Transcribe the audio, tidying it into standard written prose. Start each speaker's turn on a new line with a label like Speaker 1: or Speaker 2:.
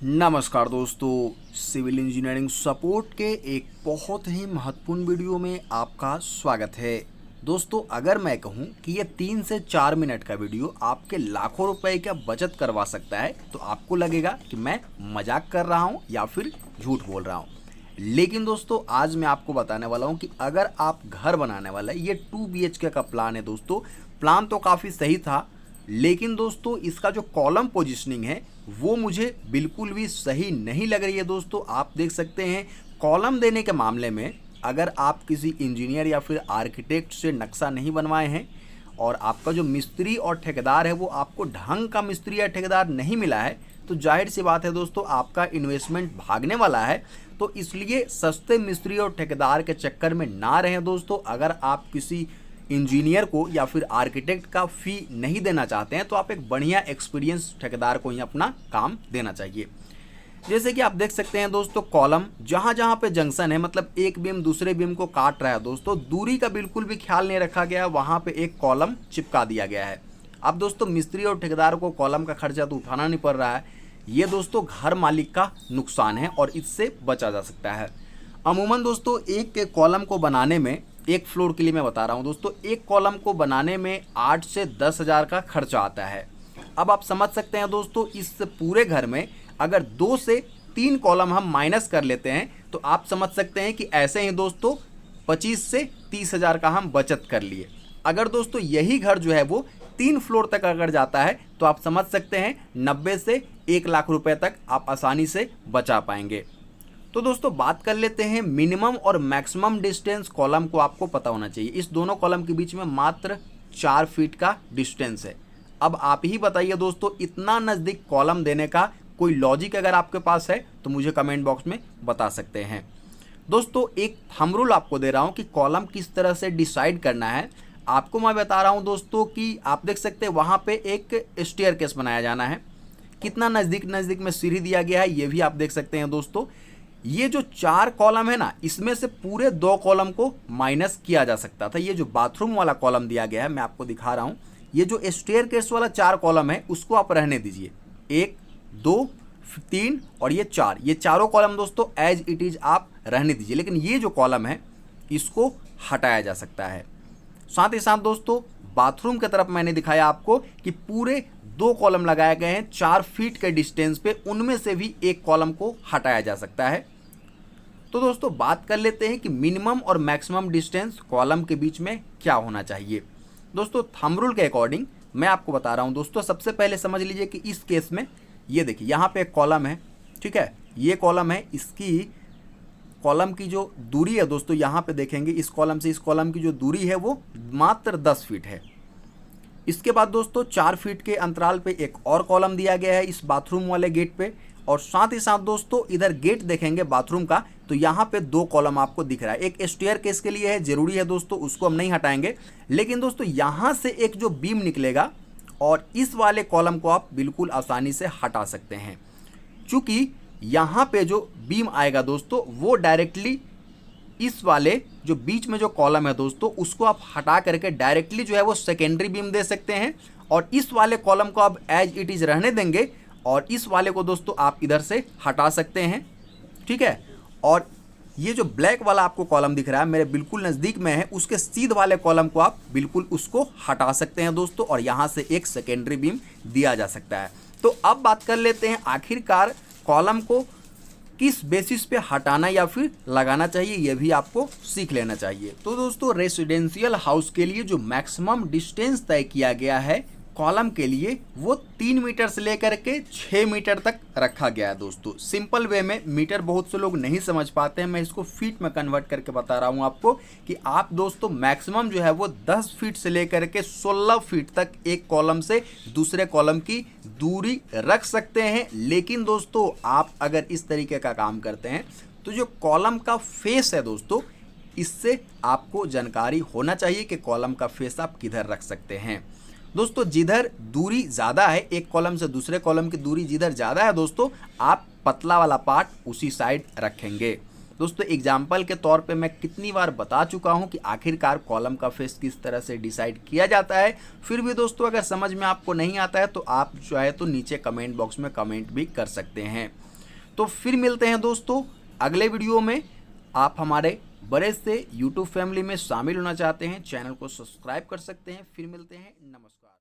Speaker 1: नमस्कार दोस्तों, civil engineering support के एक बहुत ही महत्वपूर्ण वीडियो में आपका स्वागत है। दोस्तों, अगर मैं कहूं कि ये 3 से 4 मिनट का वीडियो आपके लाखों रुपए का बचत करवा सकता है तो आपको लगेगा कि मैं मजाक कर रहा हूं या फिर झूठ बोल रहा हूं। लेकिन दोस्तों, आज मैं आपको बताने वाला हूं कि अगर आप घर बनाने वाला है, ये 2 BHK का प्लान है दोस्तों। प्लान तो काफ़ी सही था, लेकिन दोस्तों इसका जो कॉलम पोजीशनिंग है वो मुझे बिल्कुल भी सही नहीं लग रही है। दोस्तों, आप देख सकते हैं कॉलम देने के मामले में अगर आप किसी इंजीनियर या फिर आर्किटेक्ट से नक्शा नहीं बनवाए हैं और आपका जो मिस्त्री और ठेकेदार है वो आपको ढंग का मिस्त्री या ठेकेदार नहीं मिला है, तो जाहिर सी बात है दोस्तों आपका इन्वेस्टमेंट भागने वाला है। तो इसलिए सस्ते मिस्त्री और ठेकेदार के चक्कर में ना रहें दोस्तों। अगर आप किसी इंजीनियर को या फिर आर्किटेक्ट का फ़ी नहीं देना चाहते हैं तो आप एक बढ़िया एक्सपीरियंस ठेकेदार को ही अपना काम देना चाहिए। जैसे कि आप देख सकते हैं दोस्तों, कॉलम जहाँ जहाँ पे जंक्शन है, मतलब एक बीम दूसरे बीम को काट रहा है दोस्तों, दूरी का बिल्कुल भी ख्याल नहीं रखा गया, वहाँ पे एक कॉलम चिपका दिया गया है। अब दोस्तों मिस्त्री और ठेकेदार को कॉलम का खर्चा तो उठाना नहीं पड़ रहा है। ये दोस्तों घर मालिक का नुकसान है और इससे बचा जा सकता है। अमूमन दोस्तों एक के कॉलम को बनाने में, एक फ्लोर के लिए मैं बता रहा हूँ दोस्तों, एक कॉलम को बनाने में 8 से 10 हज़ार का खर्चा आता है। अब आप समझ सकते हैं दोस्तों, इस पूरे घर में अगर 2 से 3 कॉलम हम माइनस कर लेते हैं तो आप समझ सकते हैं कि ऐसे ही दोस्तों 25 से 30 हज़ार का हम बचत कर लिए। अगर दोस्तों यही घर जो है वो 3 फ्लोर तक अगर जाता है तो आप समझ सकते हैं 90 से 1 लाख रुपए तक आप आसानी से बचा पाएंगे। तो दोस्तों बात कर लेते हैं मिनिमम और मैक्सिमम डिस्टेंस। कॉलम को आपको पता होना चाहिए, इस दोनों कॉलम के बीच में मात्र 4 फीट का डिस्टेंस है। अब आप ही बताइए दोस्तों, इतना नज़दीक कॉलम देने का कोई लॉजिक अगर आपके पास है तो मुझे कमेंट बॉक्स में बता सकते हैं। दोस्तों एक थंब रूल आपको दे रहा हूँ कि कॉलम किस तरह से डिसाइड करना है। आपको मैं बता रहा हूँ दोस्तों कि आप देख सकते हैं वहाँ पे एक स्टेयरकेस बनाया जाना है। कितना नज़दीक नज़दीक में सीढ़ी दिया गया है ये भी आप देख सकते हैं दोस्तों। ये जो 4 कॉलम है ना, इसमें से पूरे 2 कॉलम को माइनस किया जा सकता था। ये जो बाथरूम वाला कॉलम दिया गया है मैं आपको दिखा रहा हूँ, ये जो स्टेयरकेस वाला 4 कॉलम है उसको आप रहने दीजिए। 1, 2, 3 और ये 4, ये चारों कॉलम दोस्तों एज इट इज आप रहने दीजिए। लेकिन ये जो कॉलम है इसको हटाया जा सकता है। साथ ही साथ दोस्तों बाथरूम की तरफ मैंने दिखाया आपको कि पूरे 2 कॉलम लगाए गए हैं 4 फीट के डिस्टेंस पे, उनमें से भी एक कॉलम को हटाया जा सकता है। तो दोस्तों बात कर लेते हैं कि मिनिमम और मैक्सिमम डिस्टेंस कॉलम के बीच में क्या होना चाहिए। दोस्तों थंब रूल के अकॉर्डिंग मैं आपको बता रहा हूं दोस्तों। सबसे पहले समझ लीजिए कि इस केस में ये देखिए यहाँ पे एक कॉलम है, ठीक है, ये कॉलम है, इसकी कॉलम की जो दूरी है दोस्तों यहाँ पे देखेंगे, इस कॉलम से इस कॉलम की जो दूरी है वो मात्र 10 फीट है। इसके बाद दोस्तों 4 फीट के अंतराल पे एक और कॉलम दिया गया है इस बाथरूम वाले गेट पे। और साथ ही साथ दोस्तों इधर गेट देखेंगे बाथरूम का तो यहाँ पे 2 कॉलम आपको दिख रहा है। एक स्टेयरकेस के लिए है, जरूरी है दोस्तों, उसको हम नहीं हटाएंगे। लेकिन दोस्तों यहाँ से एक जो बीम निकलेगा और इस वाले कॉलम को आप बिल्कुल आसानी से हटा सकते हैं, चूँकि यहाँ पे जो बीम आएगा दोस्तों वो डायरेक्टली इस वाले जो बीच में जो कॉलम है दोस्तों उसको आप हटा करके डायरेक्टली जो है वो सेकेंडरी बीम दे सकते हैं। और इस वाले कॉलम को आप एज इट इज रहने देंगे और इस वाले को दोस्तों आप इधर से हटा सकते हैं, ठीक है। और ये जो ब्लैक वाला आपको कॉलम दिख रहा है मेरे बिल्कुल नज़दीक में है, उसके सीध वाले कॉलम को आप बिल्कुल उसको हटा सकते हैं दोस्तों और यहाँ से एक सेकेंडरी बीम दिया जा सकता है। तो अब बात कर लेते हैं आखिरकार कॉलम को किस बेसिस पे हटाना या फिर लगाना चाहिए, ये भी आपको सीख लेना चाहिए। तो दोस्तों रेसिडेंशियल हाउस के लिए जो मैक्सिमम डिस्टेंस तय किया गया है कॉलम के लिए वो 3 मीटर से लेकर के 6 मीटर तक रखा गया है दोस्तों। सिंपल वे में, मीटर बहुत से लोग नहीं समझ पाते हैं, मैं इसको फीट में कन्वर्ट करके बता रहा हूँ आपको कि आप दोस्तों मैक्सिमम जो है वो 10 फीट से लेकर के 16 फीट तक एक कॉलम से दूसरे कॉलम की दूरी रख सकते हैं। लेकिन दोस्तों आप अगर इस तरीके का काम करते हैं तो जो कॉलम का फेस है दोस्तों, इससे आपको जानकारी होना चाहिए कि कॉलम का फेस आप किधर रख सकते हैं। दोस्तों जिधर दूरी ज़्यादा है, एक कॉलम से दूसरे कॉलम की दूरी जिधर ज़्यादा है दोस्तों, आप पतला वाला पार्ट उसी साइड रखेंगे। दोस्तों एग्जाम्पल के तौर पे मैं कितनी बार बता चुका हूं कि आखिरकार कॉलम का फेस किस तरह से डिसाइड किया जाता है। फिर भी दोस्तों अगर समझ में आपको नहीं आता है तो आप चाहे तो नीचे कमेंट बॉक्स में कमेंट भी कर सकते हैं। तो फिर मिलते हैं दोस्तों अगले वीडियो में। आप हमारे बड़े से यूट्यूब फैमिली में शामिल होना चाहते हैं, चैनल को सब्सक्राइब कर सकते हैं। फिर मिलते हैं, नमस्कार।